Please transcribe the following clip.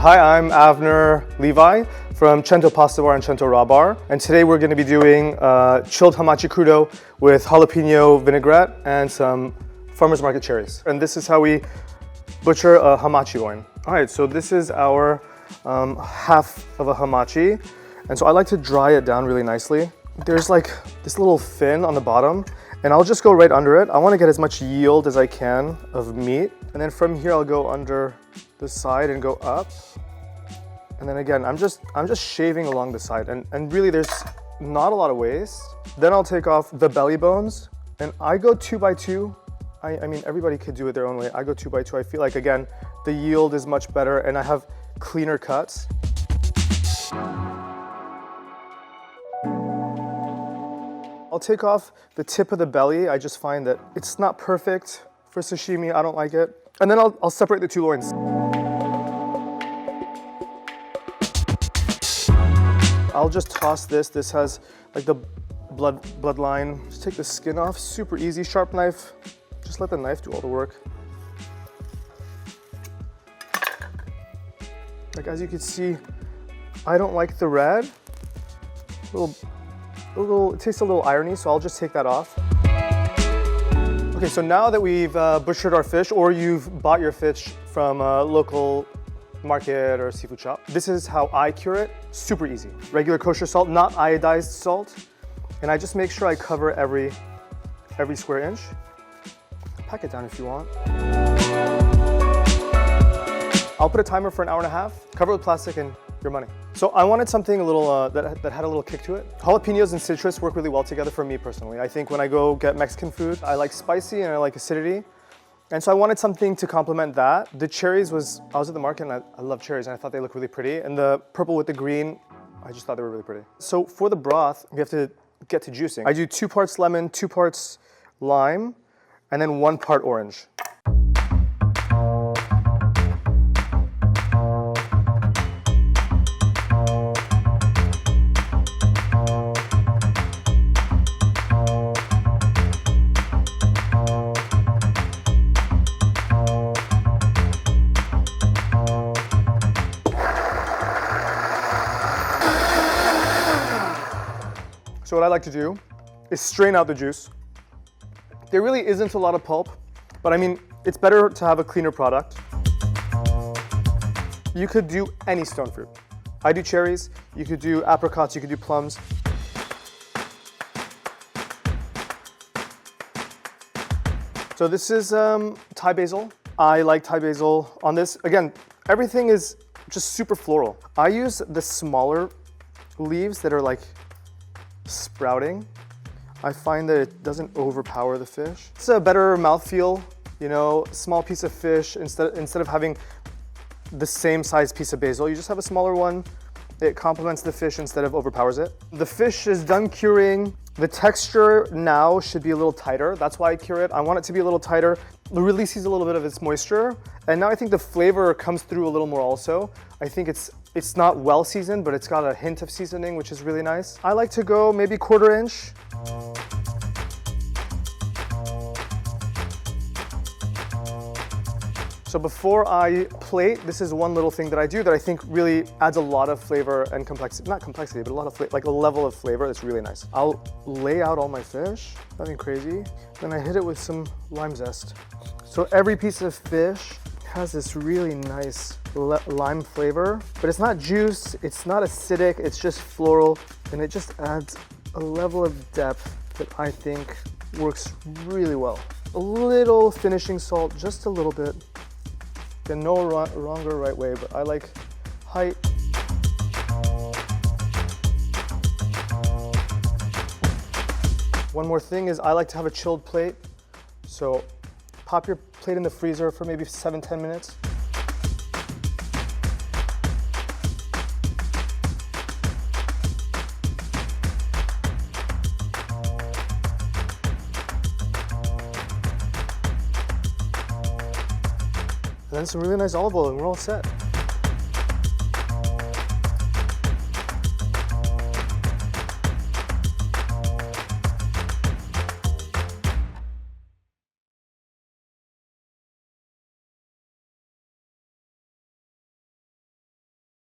Hi, I'm Avner Levi from Cento Pasta Bar and Cento Raw Bar. And today we're going to be doing chilled Hamachi Crudo with jalapeno vinaigrette and some farmer's market cherries. And this is how we butcher a Hamachi loin. All right, so this is our half of a Hamachi. And so I like to dry it down really nicely. There's like this little fin on the bottom, and I'll just go right under it. I want to get as much yield as I can of meat. And then from here, I'll go under the side and go up. And then again, I'm just shaving along the side, and really there's not a lot of waste. Then I'll take off the belly bones, and I go 2 by 2. I mean, everybody could do it their own way. I go 2 by 2. I feel like, again, the yield is much better and I have cleaner cuts. I'll take off the tip of the belly. I just find that it's not perfect for sashimi. I don't like it. And then I'll separate the two loins. I'll just toss this. This has like the bloodline. Just take the skin off. Super easy. Sharp knife. Just let the knife do all the work. Like, as you can see, I don't like the red. It tastes a little irony, so I'll just take that off. Okay, so now that we've butchered our fish, or you've bought your fish from a local market or seafood shop, this is how I cure it. Super easy. Regular kosher salt, not iodized salt. And I just make sure I cover every square inch. Pack it down if you want. I'll put a timer for an hour and a half, cover it with plastic, and your money. So I wanted something a little that had a little kick to it. Jalapeños and citrus work really well together for me personally. I think when I go get Mexican food, I like spicy and I like acidity. And so I wanted something to complement that. The cherries I was at the market and I love cherries and I thought they looked really pretty. And the purple with the green, I just thought they were really pretty. So for the broth, we have to get to juicing. I do 2 parts lemon, 2 parts lime, and then 1 part orange. So what I like to do is strain out the juice. There really isn't a lot of pulp, but I mean, it's better to have a cleaner product. You could do any stone fruit. I do cherries, you could do apricots, you could do plums. So this is Thai basil. I like Thai basil on this. Again, everything is just super floral. I use the smaller leaves that are like sprouting. I find that it doesn't overpower the fish. It's a better mouthfeel, you know, small piece of fish. Instead of having the same size piece of basil, you just have a smaller one. It complements the fish instead of overpowers it. The fish is done curing. The texture now should be a little tighter. That's why I cure it. I want it to be a little tighter. It releases a little bit of its moisture. And now I think the flavor comes through a little more also. I think it's not well seasoned, but it's got a hint of seasoning, which is really nice. I like to go maybe 1/4 inch. So before I plate, this is one little thing that I do that I think really adds a lot of flavor and complexity. Not complexity, but a lot of flavor, like a level of flavor that's really nice. I'll lay out all my fish, nothing crazy. Then I hit it with some lime zest. So every piece of fish has this really nice lime flavor, but it's not juice, it's not acidic, it's just floral, and it just adds a level of depth that I think works really well. A little finishing salt, just a little bit. There's no wrong or right way, but I like height. One more thing is I like to have a chilled plate. So pop your plate in the freezer for maybe 7-10 minutes. And then some really nice olive oil and we're all set.